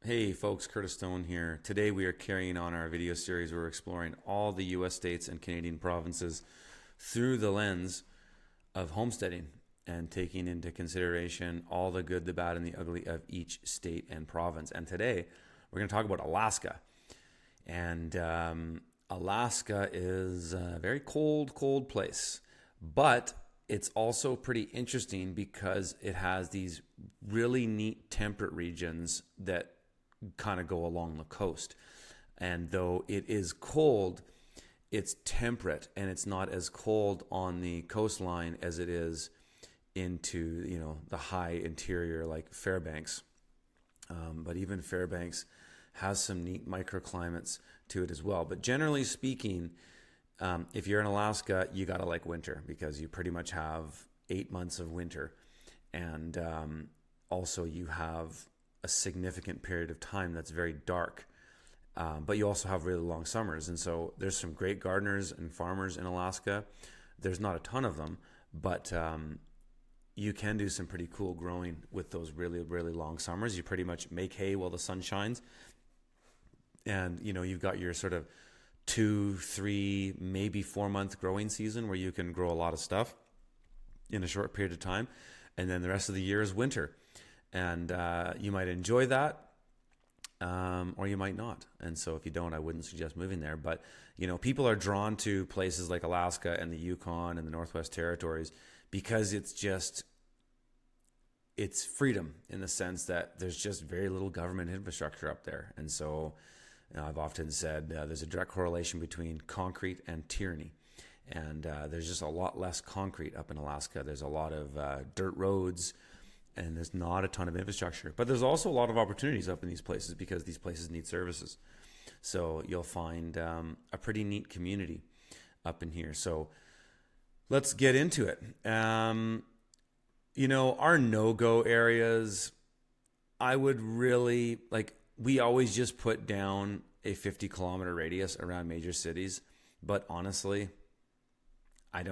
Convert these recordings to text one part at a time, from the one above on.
Hey folks, Curtis Stone here. Today we are carrying on our video series where we're exploring all the US states and Canadian provinces through the lens of homesteading and taking into consideration all the good, the bad, and the ugly of each state and province. And today we're going to talk about Alaska. And Alaska is a very cold place, but it's also pretty interesting because it has these really neat temperate regions that kind of go along the coast. And though it is cold, it's temperate and it's not as cold on the coastline as it is into, the high interior like Fairbanks. But even Fairbanks has some neat microclimates to it as well. But generally speaking, if you're in Alaska, you got to like winter because you pretty much have 8 months of winter. And also you have a significant period of time that's very dark. But you also have really long summers. And so there's some great gardeners and farmers in Alaska. There's not a ton of them, but you can do some pretty cool growing with those really, really long summers. You pretty much make hay while the sun shines. And, you've got your sort of 2, 3, maybe 4 month growing season where you can grow a lot of stuff in a short period of time. And then the rest of the year is winter. And you might enjoy that, or you might not. And so if you don't, I wouldn't suggest moving there. But, people are drawn to places like Alaska and the Yukon and the Northwest Territories because it's freedom in the sense that there's just very little government infrastructure up there. And so I've often said there's a direct correlation between concrete and tyranny. And there's just a lot less concrete up in Alaska. There's a lot of dirt roads, and there's not a ton of infrastructure. But there's also a lot of opportunities up in these places because these places need services. So you'll find a pretty neat community up in here. So let's get into it. Our no-go areas, I would really, we always just put down a 50-kilometer radius around major cities. But honestly, I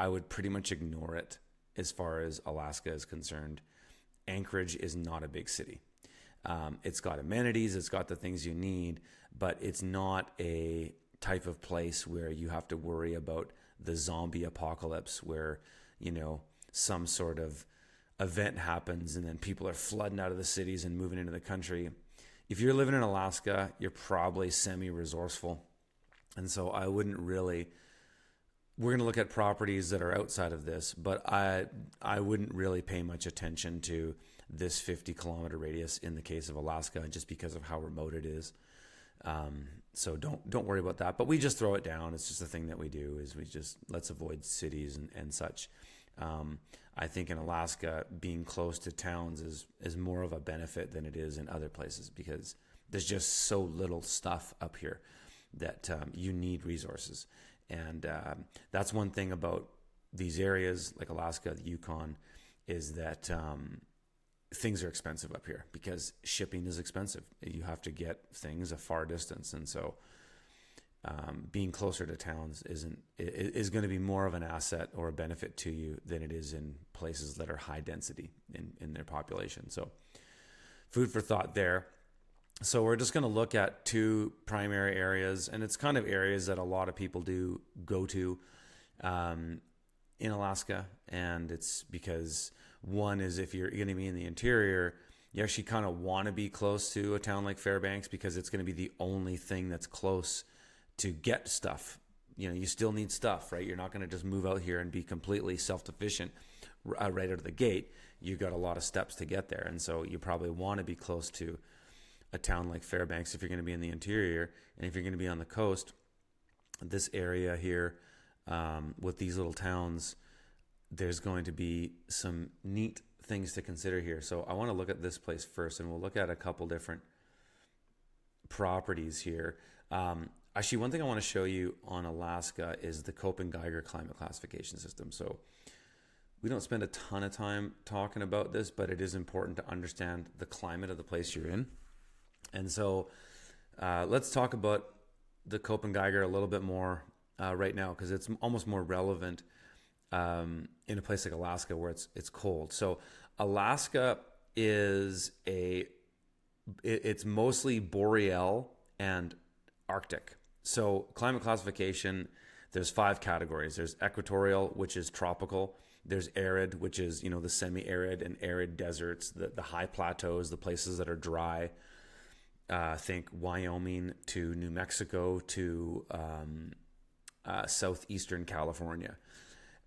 would pretty much ignore it. As far as Alaska is concerned, Anchorage is not a big city. It's got amenities, it's got the things you need, but it's not a type of place where you have to worry about the zombie apocalypse where, some sort of event happens and then people are flooding out of the cities and moving into the country. If you're living in Alaska, you're probably semi-resourceful. And so I wouldn't really... We're going to look at properties that are outside of this, but I wouldn't really pay much attention to this 50-kilometer radius in the case of Alaska, just because of how remote it is. So don't worry about that. But we just throw it down. It's just a thing that we do. Is let's avoid cities and such. I think in Alaska, being close to towns is more of a benefit than it is in other places because there's just so little stuff up here that you need resources. And that's one thing about these areas like Alaska, the Yukon, is that things are expensive up here because shipping is expensive. You have to get things a far distance. And so being closer to towns is going to be more of an asset or a benefit to you than it is in places that are high density in their population. So food for thought there. So we're just going to look at two primary areas, and it's kind of areas that a lot of people do go to in Alaska. And it's because one is if you're going to be in the interior, you actually kind of want to be close to a town like Fairbanks because it's going to be the only thing that's close to get stuff. You still need stuff, right? You're not going to just move out here and be completely self-sufficient right out of the gate. You've got a lot of steps to get there. And so you probably want to be close to a town like Fairbanks if you're going to be in the interior. And if you're going to be on the coast, this area here with these little towns, there's going to be some neat things to consider here. So I want to look at this place first, and we'll look at a couple different properties here. Actually, one thing I want to show you on Alaska is the Köppen-Geiger climate classification system. So we don't spend a ton of time talking about this, but it is important to understand the climate of the place you're in. And so let's talk about the Köppen-Geiger a little bit more right now because it's almost more relevant in a place like Alaska where it's cold. So Alaska is a it's mostly boreal and Arctic. So climate classification, there's 5 categories. There's equatorial, which is tropical. There's arid, which is, the semi-arid and arid deserts, the high plateaus, the places that are dry. Think Wyoming to New Mexico to southeastern California.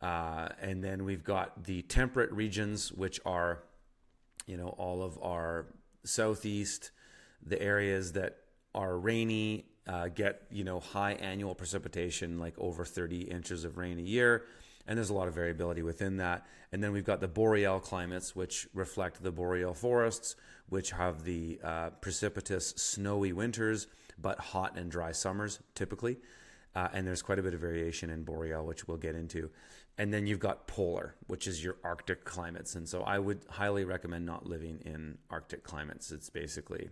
And then we've got the temperate regions, which are, all of our southeast, the areas that are rainy, get, high annual precipitation, like over 30 inches of rain a year. And there's a lot of variability within that. And then we've got the boreal climates, which reflect the boreal forests, which have the precipitous, snowy winters, but hot and dry summers, typically. And there's quite a bit of variation in boreal, which we'll get into. And then you've got polar, which is your Arctic climates. And so I would highly recommend not living in Arctic climates. It's basically,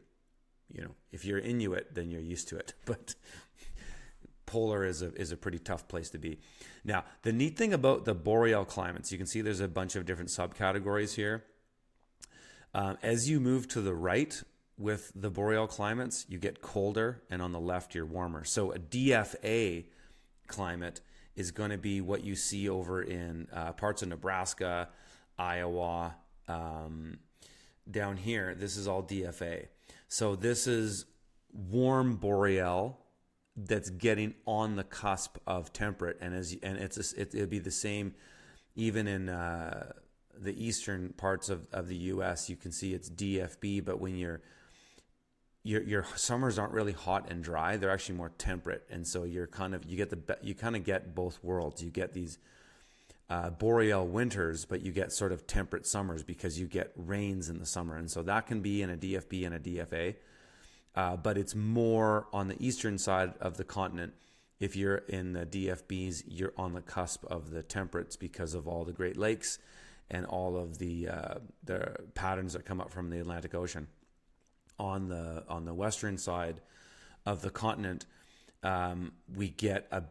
if you're Inuit, then you're used to it. But polar is a pretty tough place to be. Now, the neat thing about the boreal climates, you can see there's a bunch of different subcategories here. As you move to the right with the boreal climates, you get colder, and on the left, you're warmer. So a DFA climate is going to be what you see over in parts of Nebraska, Iowa, down here. This is all DFA. So this is warm boreal that's getting on the cusp of temperate, and it'll be the same even in the eastern parts of the U.S. You can see it's DFB, but when your summers aren't really hot and dry, they're actually more temperate, and so you kind of get both worlds. You get these boreal winters, but you get sort of temperate summers because you get rains in the summer, and so that can be in a DFB and a DFA. But it's more on the eastern side of the continent. If you're in the DFBs, you're on the cusp of the temperates because of all the Great Lakes and all of the patterns that come up from the Atlantic Ocean. On the western side of the continent, we get a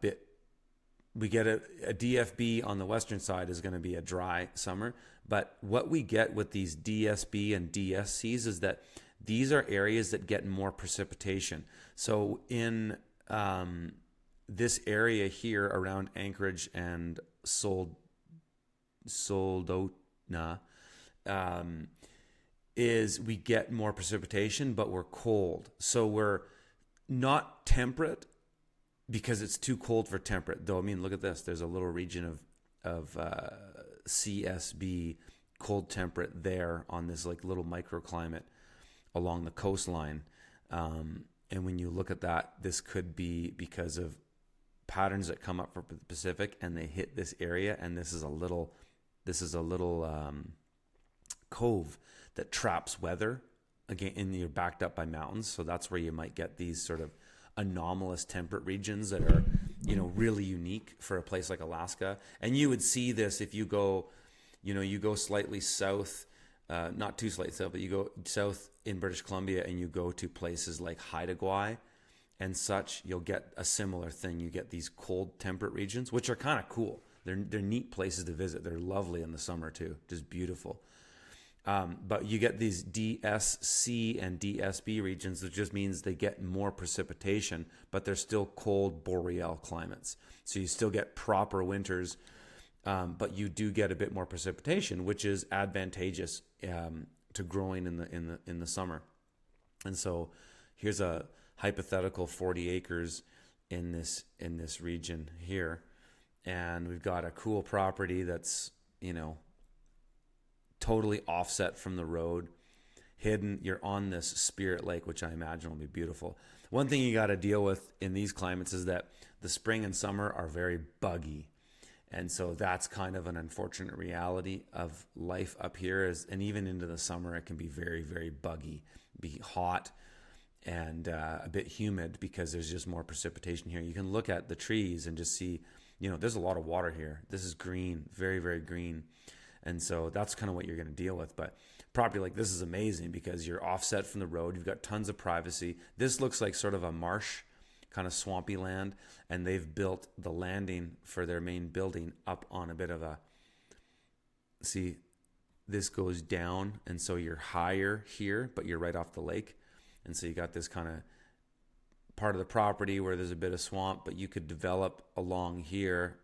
DFB on the western side is going to be a dry summer. But what we get with these DSB and DSCs is that these are areas that get more precipitation. So in this area here around Anchorage and Soldotna, is we get more precipitation, but we're cold. So we're not temperate because it's too cold for temperate. Though, I mean, look at this. There's a little region of CSB, cold temperate there on this like little microclimate along the coastline. And when you look at that, this could be because of patterns that come up from the Pacific and they hit this area. And this is a little cove that traps weather again, and you're backed up by mountains. So that's where you might get these sort of anomalous temperate regions that are, really unique for a place like Alaska. And you would see this if you go slightly south, not too slightly south, but you go south in British Columbia and you go to places like Haida Gwaii and such, you'll get a similar thing. You get these cold temperate regions, which are kind of cool. They're neat places to visit. They're lovely in the summer too, just beautiful. But you get these DSC and DSB regions, that just means they get more precipitation, but they're still cold boreal climates. So you still get proper winters, but you do get a bit more precipitation, which is advantageous to growing in the summer. And so here's a hypothetical 40 acres in this region here, and we've got a cool property that's totally offset from the road, hidden. You're on this Spirit Lake, which I imagine will be beautiful. One thing you got to deal with in these climates is that the spring and summer are very buggy. And so that's kind of an unfortunate reality of life up here. And even into the summer, it can be very, very buggy, be hot and a bit humid because there's just more precipitation here. You can look at the trees and just see, there's a lot of water here. This is green, very, very green. And so that's kind of what you're going to deal with. But property like this is amazing because you're offset from the road. You've got tons of privacy. This looks like sort of a marsh, kind of swampy land. And they've built the landing for their main building up on a bit of a, see, this goes down. And so you're higher here, but you're right off the lake. And so you got this kind of part of the property where there's a bit of swamp, but you could develop along here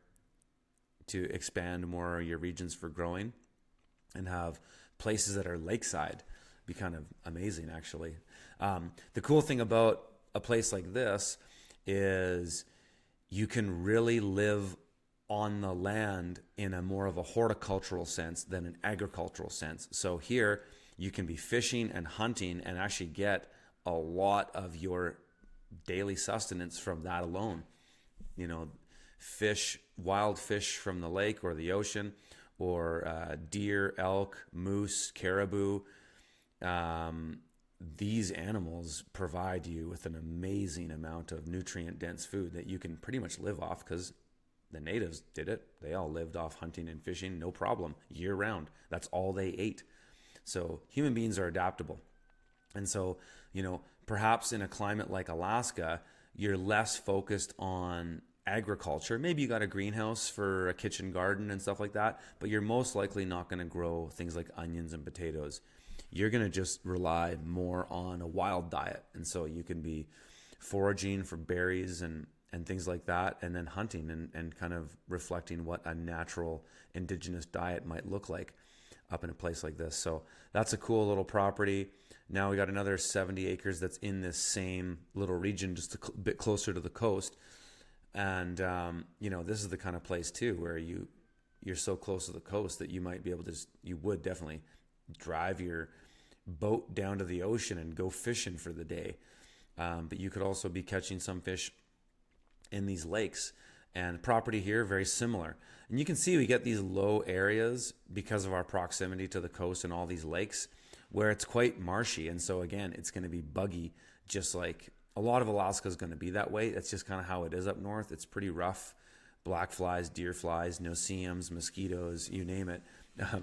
to expand more your regions for growing and have places that are lakeside. Be kind of amazing, actually. The cool thing about a place like this is you can really live on the land in a more of a horticultural sense than an agricultural sense. So here you can be fishing and hunting and actually get a lot of your daily sustenance from that alone. You know, fish, wild fish from the lake or the ocean, or deer, elk, moose, caribou. These animals provide you with an amazing amount of nutrient-dense food that you can pretty much live off, because the natives did it. They all lived off hunting and fishing, no problem, year-round. That's all they ate. So human beings are adaptable. And so, you know, perhaps in a climate like Alaska, you're less focused on agriculture. Maybe you got a greenhouse for a kitchen garden and stuff like that, but you're most likely not going to grow things like onions and potatoes. You're going to just rely more on a wild diet. And so you can be foraging for berries and things like that, and then hunting and kind of reflecting what a natural indigenous diet might look like up in a place like this. So that's a cool little property. Now we got another 70 acres that's in this same little region, just a bit closer to the coast. And, you know, this is the kind of place too, where you're so close to the coast that you might be able to, you would definitely drive your boat down to the ocean and go fishing for the day. But you could also be catching some fish in these lakes. And property here, very similar. And you can see we get these low areas because of our proximity to the coast and all these lakes where it's quite marshy. And so again, it's going to be buggy, just like a lot of Alaska is going to be that way. That's just kind of how it is up north. It's pretty rough. Black flies, deer flies, no-see-ums, mosquitoes, you name it.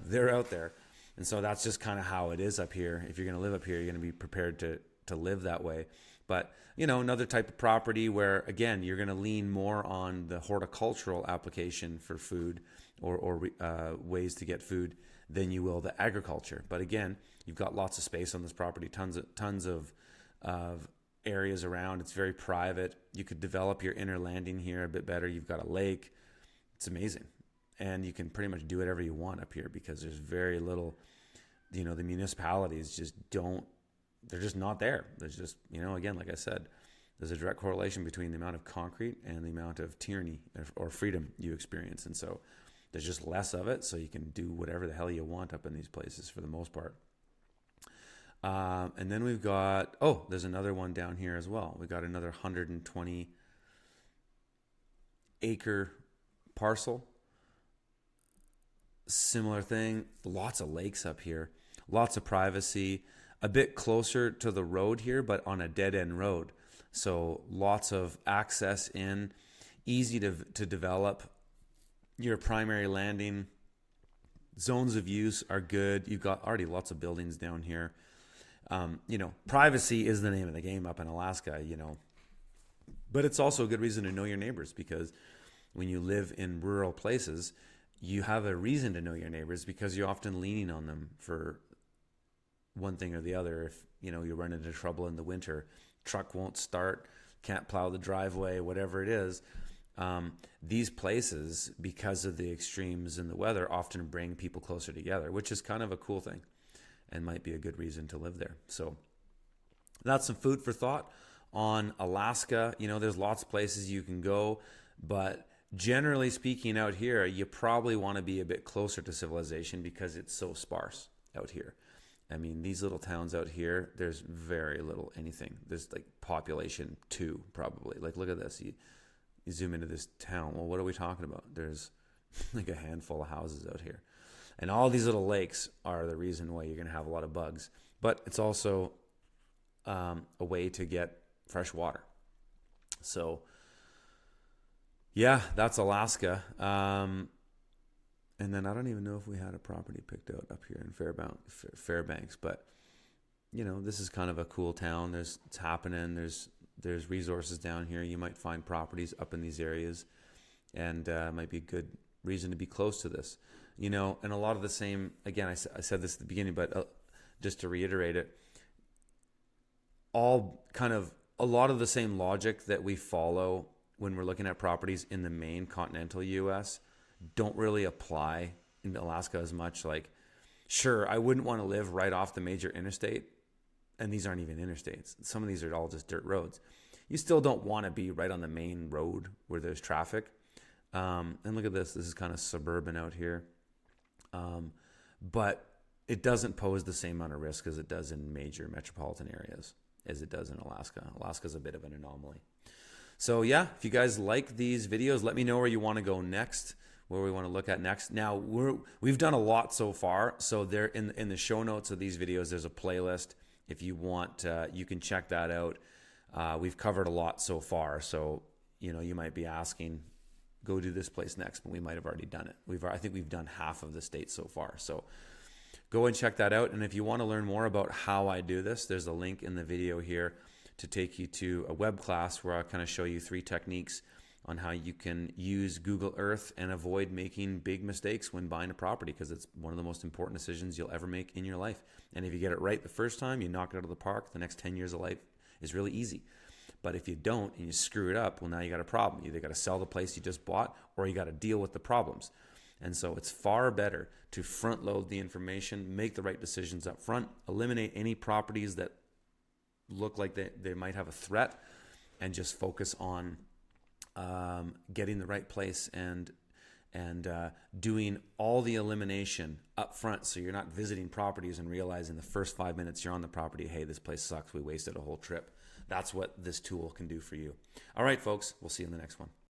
They're out there. And so that's just kind of how it is up here. If you're going to live up here, you're going to be prepared to live that way. But, you know, another type of property where, again, you're going to lean more on the horticultural application for food or ways to get food than you will the agriculture. But again, you've got lots of space on this property, tons of areas around. It's very private. You could develop your inner landing here a bit better. You've got a lake. It's amazing. And you can pretty much do whatever you want up here because there's very little, you know, the municipalities just don't, they're just not there. There's just, you know, again, like I said, there's a direct correlation between the amount of concrete and the amount of tyranny or freedom you experience. And so there's just less of it. So you can do whatever the hell you want up in these places for the most part. And then we've got, there's another one down here as well. We got another 120 acre parcel. Similar thing, lots of lakes up here, lots of privacy, a bit closer to the road here, but on a dead end road. So lots of access in, easy to develop. Your primary landing zones of use are good. You've got already lots of buildings down here. You know, privacy is the name of the game up in Alaska, you know, but it's also a good reason to know your neighbors, because when you live in rural places, you have a reason to know your neighbors because you're often leaning on them for one thing or the other. If, you know, you run into trouble in the winter, truck won't start, can't plow the driveway, whatever it is. These places, because of the extremes in the weather, often bring people closer together, which is kind of a cool thing and might be a good reason to live there. So that's some food for thought on Alaska. You know, there's lots of places you can go, but generally speaking, out here, you probably want to be a bit closer to civilization because it's so sparse out here. I mean, these little towns out here, there's very little anything. There's like population 2 probably. Like, look at this. You zoom into this town. Well, what are we talking about? There's like a handful of houses out here. And all these little lakes are the reason why you're going to have a lot of bugs. But it's also a way to get fresh water. So yeah, that's Alaska. And then I don't even know if we had a property picked out up here in Fairbanks, but you know, this is kind of a cool town. It's happening. There's resources down here. You might find properties up in these areas, and might be a good reason to be close to this. You know, and a lot of the same. Again, I said this at the beginning, but just to reiterate it, all kind of a lot of the same logic that we follow when we're looking at properties in the main continental US don't really apply in Alaska as much. Like, sure, I wouldn't want to live right off the major interstate, and these aren't even interstates. Some of these are all just dirt roads. You still don't want to be right on the main road where there's traffic. And look at this. This is kind of suburban out here. But it doesn't pose the same amount of risk as it does in major metropolitan areas as it does in Alaska. Alaska's a bit of an anomaly. So yeah, if you guys like these videos, let me know where you want to go next, where we want to look at next. Now, we've done a lot so far. So there in the show notes of these videos, there's a playlist. If you want, you can check that out. We've covered a lot so far. So, you might be asking, go do this place next, but we might have already done it. I think we've done half of the state so far. So go and check that out. And if you want to learn more about how I do this, there's a link in the video here to take you to a web class where I'll kind of show you 3 techniques on how you can use Google Earth and avoid making big mistakes when buying a property, because it's one of the most important decisions you'll ever make in your life. And if you get it right the first time, you knock it out of the park, the next 10 years of life is really easy. But if you don't and you screw it up, well, now you got a problem. You either got to sell the place you just bought, or you got to deal with the problems. And so it's far better to front load the information, make the right decisions up front, eliminate any properties that look like they might have a threat, and just focus on getting the right place and doing all the elimination up front, so you're not visiting properties and realizing the first 5 minutes you're on the property, hey, this place sucks, we wasted a whole trip. That's what this tool can do for you. All right, folks, we'll see you in the next one.